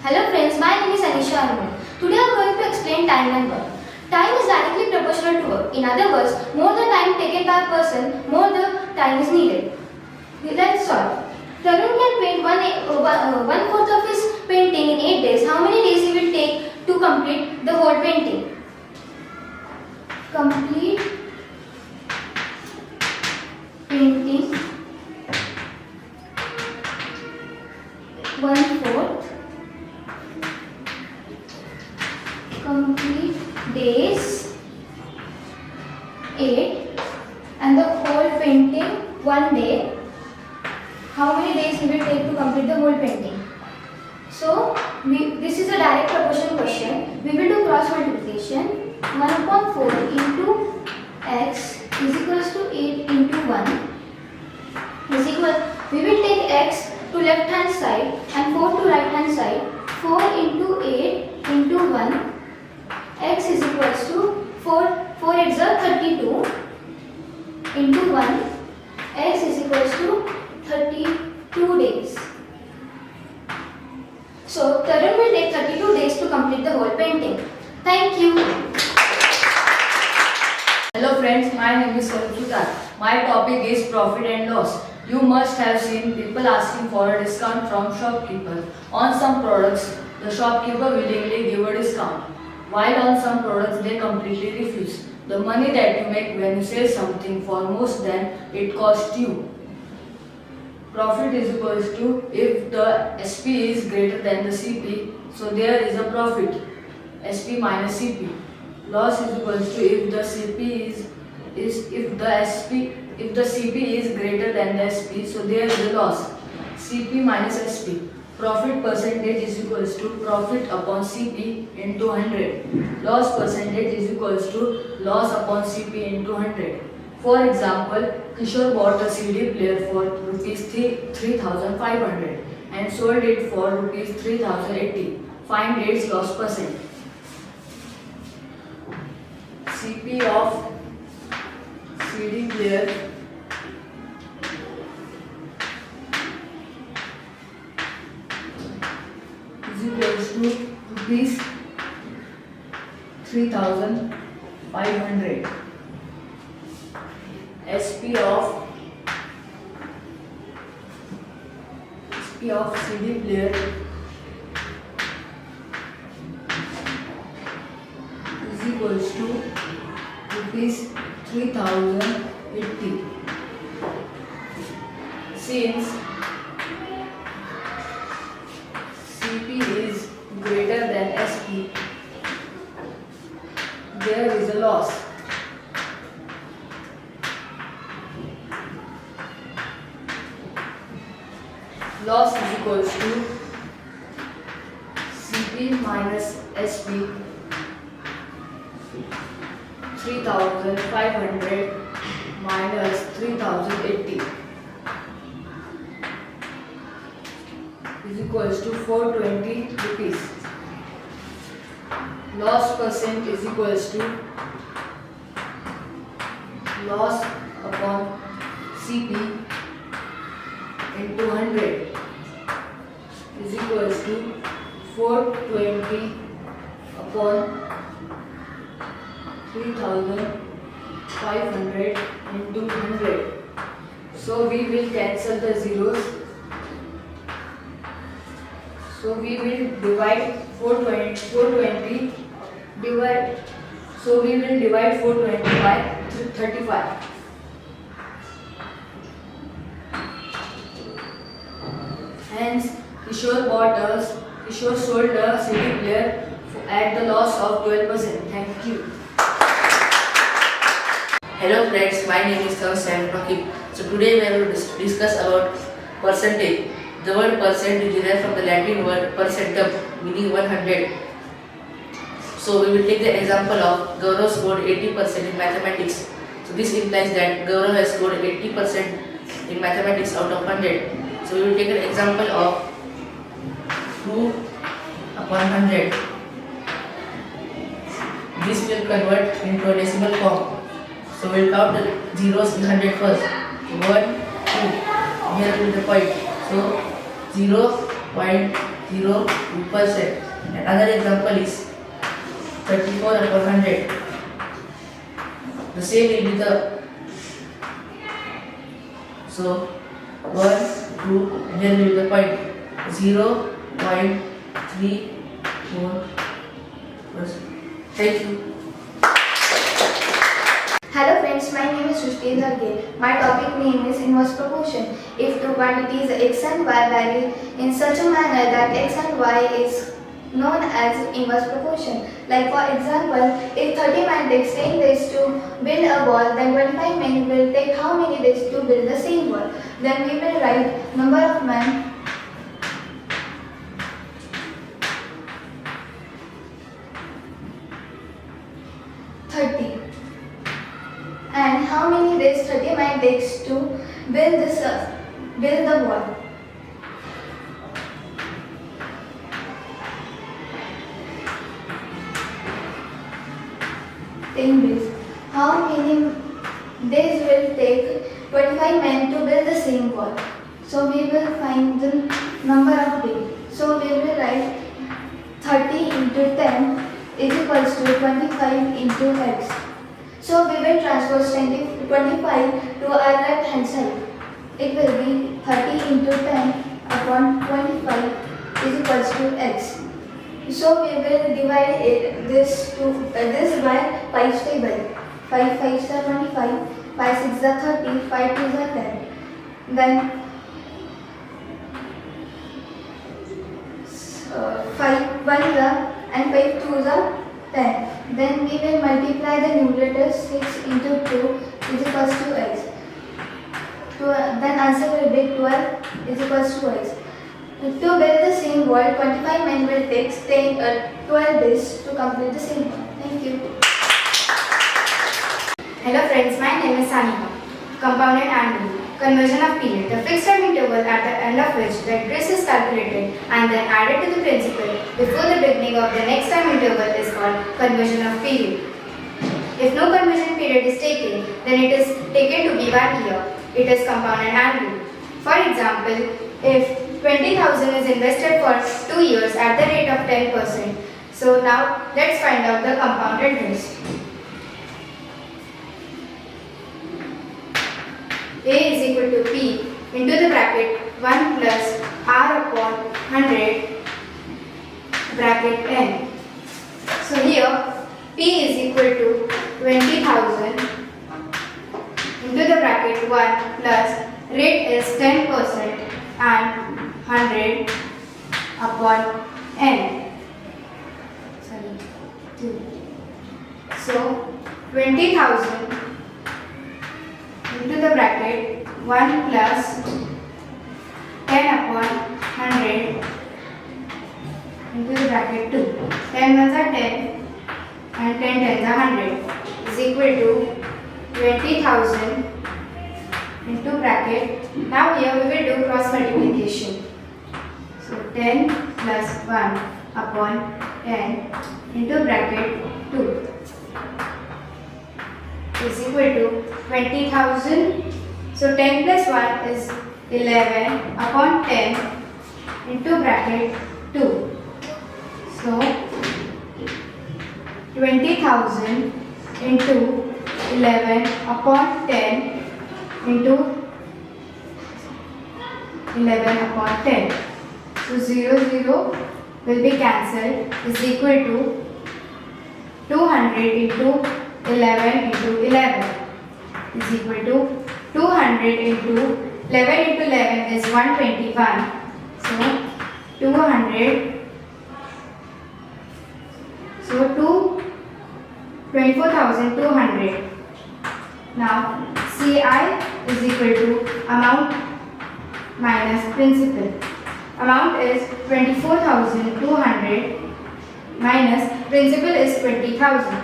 Hello friends, my name is Anisha Arun. Today I am going to explain time and work. Time is directly proportional to work. In other words, more the time taken by a person, more the time is needed. Let's solve. Tarun can paint one fourth of his painting in 8 days. How many days he will take to complete the whole painting? Complete painting 1/4. Complete days 8 and the whole painting 1 day. How many days he will take to complete the whole painting? So this is a direct proportion question. We will do cross multiplication. 1/4 into x is equals to 8 into 1 is equal. We will take x to left hand side and 4 to right hand side. 4 into 8 into 1. X is equals to 4 8s are 32 into 1. X is equals to 32 days. So Tarun will take 32 days to complete the whole painting. Thank you. Hello friends, my name is Sarupsutar. My topic is profit and loss. You must have seen people asking for a discount from shopkeepers. On some products, the shopkeeper willingly give a discount, while on some products they completely refuse. The money that you make when you sell something for most than it cost you. Profit is equals to if the SP is greater than the CP, so there is a profit. SP minus CP. Loss is equals to if the CP is greater than the SP, so there is a loss. CP minus SP. Profit percentage is equals to profit upon CP into 100. Loss percentage is equals to loss upon CP into 100. For example, Kishore bought a CD player for rupees 3,500 and sold it for rupees 3,080. Find its loss percent. CP of CD player is equals to rupees 3,500. SP of CD player is equals to rupees 3,080. Since CP is greater than SP, there is a loss. Loss is equals to CP minus SP. 3,500 minus 3,080 is equals to 420 rupees. Loss percent is equals to loss upon CP into 100 is equals to 420 upon 3,500 into 100. So we will cancel the zeros. So we will divide 420 divide. So we will divide 420 by 35. Hence, Kishore sold a CD player at the loss of 12%. Thank you. Hello friends, my name is Sam Rakib. So today we will discuss about percentage. The word percent is derived from the Latin word percentum, meaning 100. So we will take the example of Gaurav scored 80% in mathematics. So this implies that Gaurav has scored 80% in mathematics out of 100. So we will take an example of 2 upon 100. This will convert into a decimal form. So we will count the zeros in 100 first. 1, 2. Here will be the point. So 0.2 0.2%. Another example is 34 upon 100. The same will be the, so 1, 2, and here will be the point 0.34%. Thank you. Hello friends, my name is Shrishti Dharge. My topic name is inverse proportion. If two quantities x and y vary in such a manner that x and y is known as inverse proportion. Like for example, if 30 men takes 10 days to build a wall, then 25 men will take how many days to build the same wall? Then we will write number of men and how many days 30 men takes to build the wall. How many days will take 25 men to build the same wall? So we will find the number of days. So we will write 30 into 10 is equals to 25 into x. So we will transpose 25 to our left hand side. It will be 30 into 10 upon 25 is equals to x. So we will divide this by 5 table. 5 5s are 25, 5 6s are 30, 5 2s are 10. Then 5 1s are and 5 2s are 10. Then we will multiply the numerator 6 into 2 is equals to x. Then answer will be 12 is equals to x. To build the same wall, 25 men will take 12 days to complete the same wall. Thank you. Hello friends, my name is Sanika. Compounded angle. Conversion of period. The fixed time interval at the end of which the interest is calculated and then added to the principal before the beginning of the next time interval is called conversion of period. If no conversion period is taken, then it is taken to be 1 year. It is compounded annually. For example, if 20,000 is invested for 2 years at the rate of 10%. So now let's find out the compound interest. A is equal to P into the bracket 1 plus R upon 100 bracket N. So here P is equal to 20,000 into the bracket 1 plus rate is 10% and 100 upon N. Sorry, 2. So 20,000 into the bracket 1 plus 10 upon 100 into the bracket 2. 10 ones are 10 and 10 tens are 100 is equal to 20,000 into bracket. Now here we will do cross multiplication. So 10 plus 1 upon 10 into bracket 2 is equal to 20,000. So 10 plus 1 is 11 upon 10 into bracket 2. So 20,000 into 11 upon 10 into 11 upon 10. So 0 0 will be cancelled is equal to 200 into 11 into 11 is equal to 200 into 11 into 11 is 121. So 200. So 24,200. Now CI is equal to amount minus principal. Amount is 24,200 minus principal is 20,000.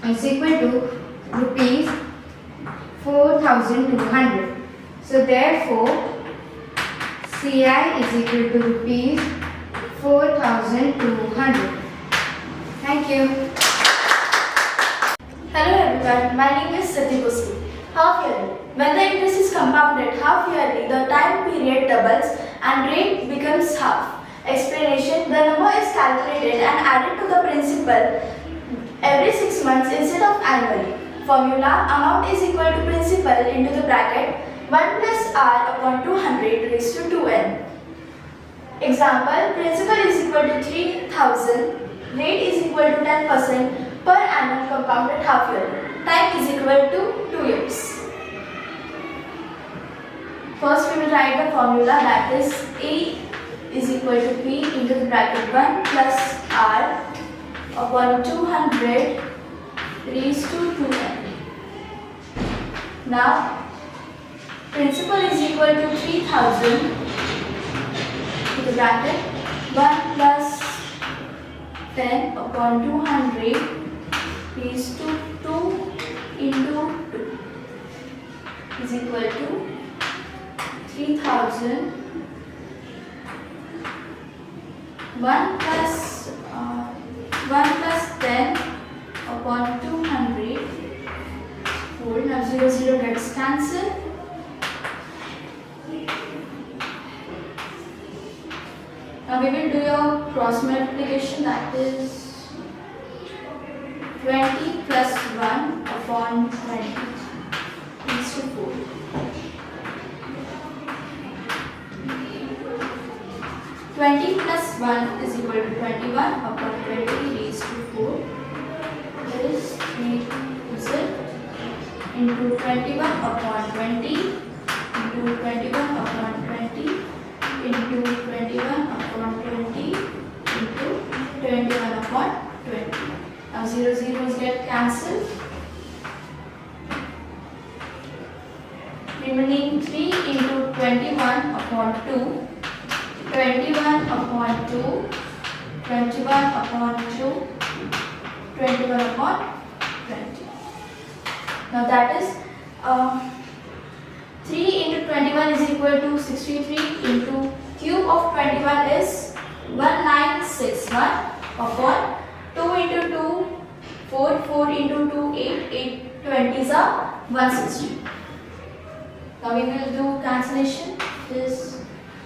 Is equal to rupees 4,200. So therefore CI is equal to rupees 4,200. Thank you. Hello everyone, my name is Sati Bosri. Half yearly. When the interest is compounded half yearly, the time period doubles and rate becomes half. Explanation: the number is calculated and added to the principal every 6 months instead of annually. Formula: amount is equal to principal into the bracket 1 plus r upon 200 raised to 2n. Example: principal is equal to 3000, rate is equal to 10% per annum compounded half yearly. Time is equal to 2 years. First we will write the formula, that is A is equal to P into the bracket 1 plus R upon 200 raised to 2n. Now principal is equal to 3000 to the bracket 1 plus 10 upon 200 raised to 2 into 2 is equal to 3000 1 plus 10 upon 200 whole. Now 0 gets cancelled. Now we will do your cross multiplication, that is 20 plus 1 upon 20 is to 4. Twenty plus 1 is equal to 21 upon 20 raised to 4. That is 3z into 21 upon 20 into 21 upon 20 into 21 upon 20 into 21 upon 20. Now 0 get cancelled. Remaining 3 into 21 upon 2. 21 upon 2, 21 upon 2, 21 upon 20. Now that is 3 into 21 is equal to 63 into cube of 21 is 1961 upon 2 into 2, 4, 4 into 2, 8 20s are 160. Now we will do cancellation. This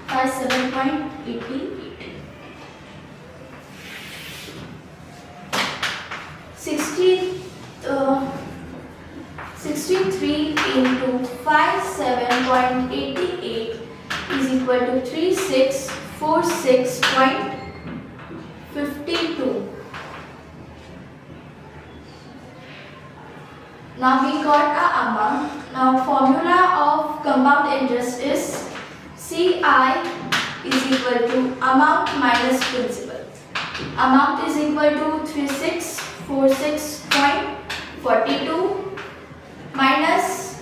57.88. 63 into 57.88 is equal to 3646.52. Now we got our amount. Now formula of compound interest is CI is equal to amount minus principal. Amount is equal to 3646.42 minus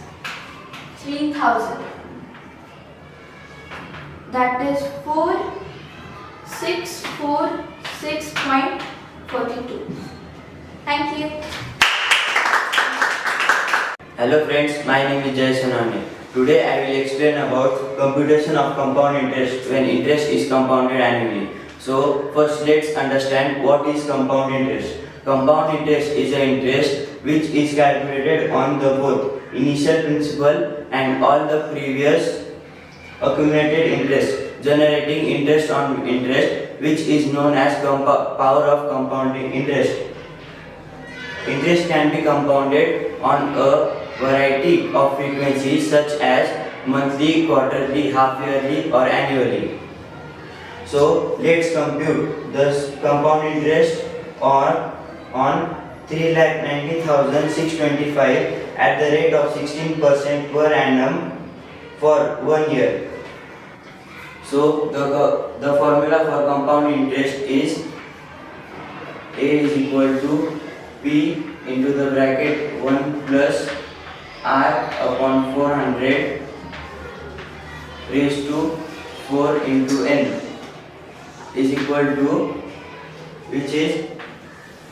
3000. That is 4646.42. Thank you. Hello friends, my name is Jay Sonani. Today I will explain about computation of compound interest when interest is compounded annually. So first let's understand what is compound interest. Compound interest is an interest which is calculated on the both initial principal and all the previous accumulated interest, generating interest on interest, which is known as power of compounding interest. Interest can be compounded on a variety of frequencies such as monthly, quarterly, half-yearly or annually. So let's compute the compound interest on 3,90,625 at the rate of 16% per annum for 1 year. So the formula for compound interest is A is equal to P into the bracket 1 plus R upon 400 raised to 4 into N is equal to, which is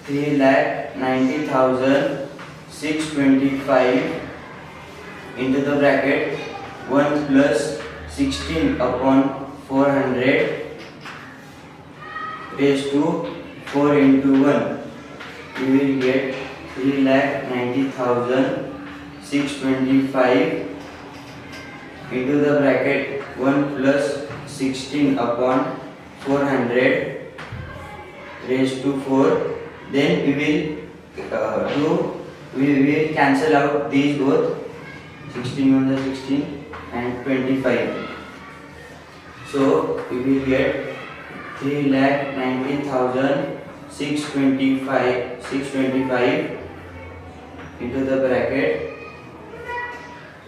3,90,625 into the bracket 1 plus 16 upon 400 raised to 4 into 1. We will get 3,90,625 625 into the bracket 1 plus 16 upon 400 raised to 4. Then we will cancel out these both, 16 1 is 16 and 25. So we will get 3,90,625 into the bracket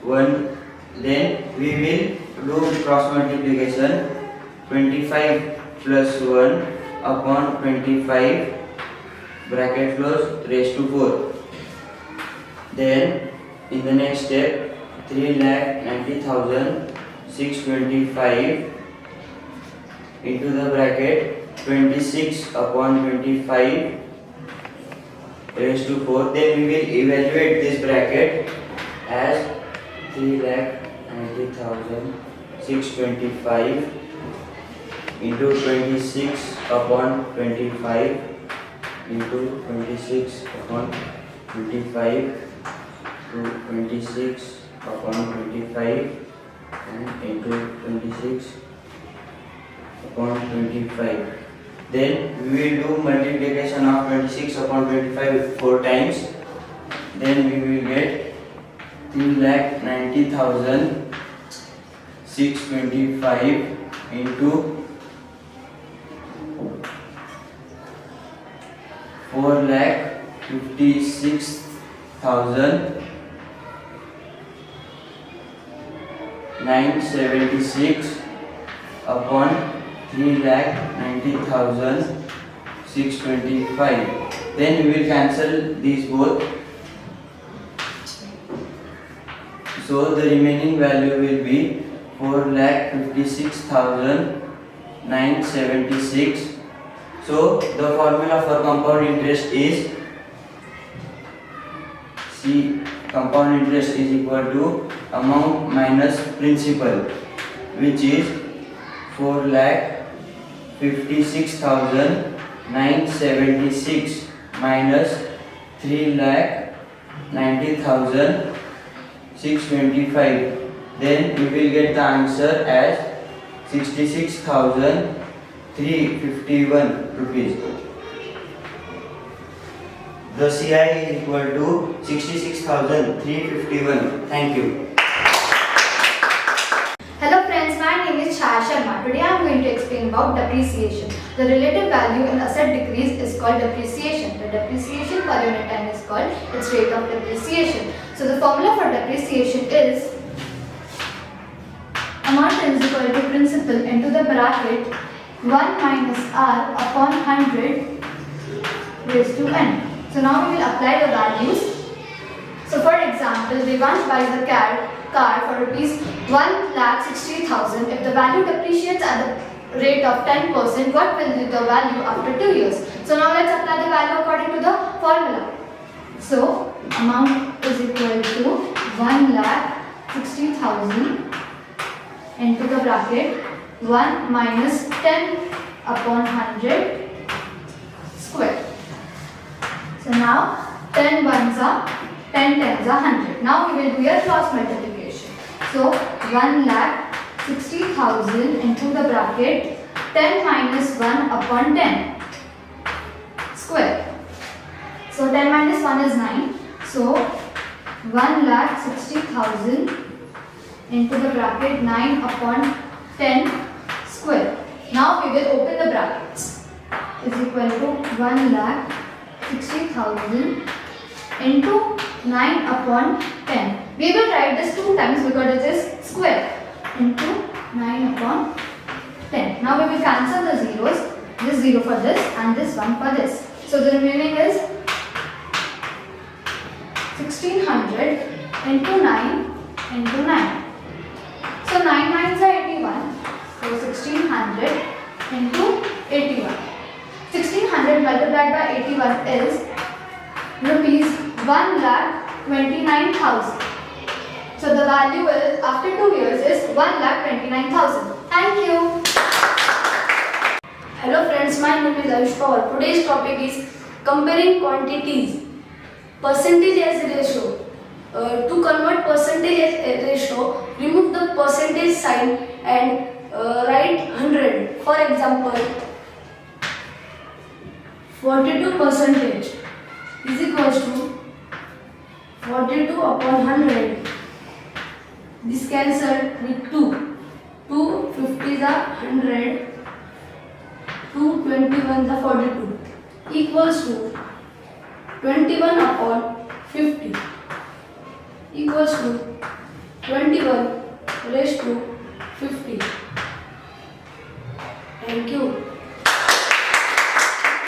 1. Then we will do cross multiplication, 25 plus 1 upon 25 bracket close raised to 4. Then in the next step, 3,90,625 into the bracket 26 upon 25 raised to 4. Then we will evaluate this bracket as 3,90,625 into 26 upon 25 into 26 upon 25 to 26 upon 25 and into 26 upon 25. Then we will do multiplication of 26 upon 25 4 times. Then we will get 3,90,625 into 4,56,976 upon 3,90,625. Then we will cancel these both. So the remaining value will be 4,56,976. So the formula for compound interest is compound interest is equal to amount minus principal, which is 4,56,976 minus 3,90,625. Then we will get the answer as 66,351 rupees. The CI is equal to 66,351. Thank you. Hello friends, my name is Chaya Sharma. Today I am going to explain about depreciation. The relative value in asset decrease is called depreciation. The depreciation per unit time is called its rate of depreciation. So the formula for depreciation is amount is equal to principal into the bracket 1 minus r upon 100 raised to n. So now we will apply the values. So for example, we once buy the car for rupees 1,60,000. If the value depreciates at the rate of 10%, what will be the value after 2 years? So now let's apply the value according to the formula. So amount is equal to 1,60,000 into the bracket 1 minus 10 upon 100 square. So now 10 ones are 10 tens are 100. Now we will do a cross multiplication. So 1,60,000 into the bracket 10 minus 1 upon 10 square. So 10 minus 1 is 9. So 1,60,000 into the bracket 9 upon 10 square. Now we will open the brackets. Is equal to 1,60,000 into 9 upon 10. We will write this 2 times because it is square. Into 9 upon 10. Now we will cancel the zeros. This 0 for this and this 1 for this. So the remaining is 1600 into 9 into 9. So 9 nines are 81. So 1600 into 81. 1600 multiplied by 81 is rupees 1,29,000. So the value is after 2 years is 1,29,000. Thank you. Hello friends, my name is Ayush Pawar. Today's topic is comparing quantities. Percentage as ratio. To convert percentage ratio, remove the percentage sign and write 100. For example, 42% is equals to 42 upon 100. This cancelled with 2. 2 50 is 100. 2 21 is 42 equals to 21 upon 50 equals to 21 raised to 50. Thank you.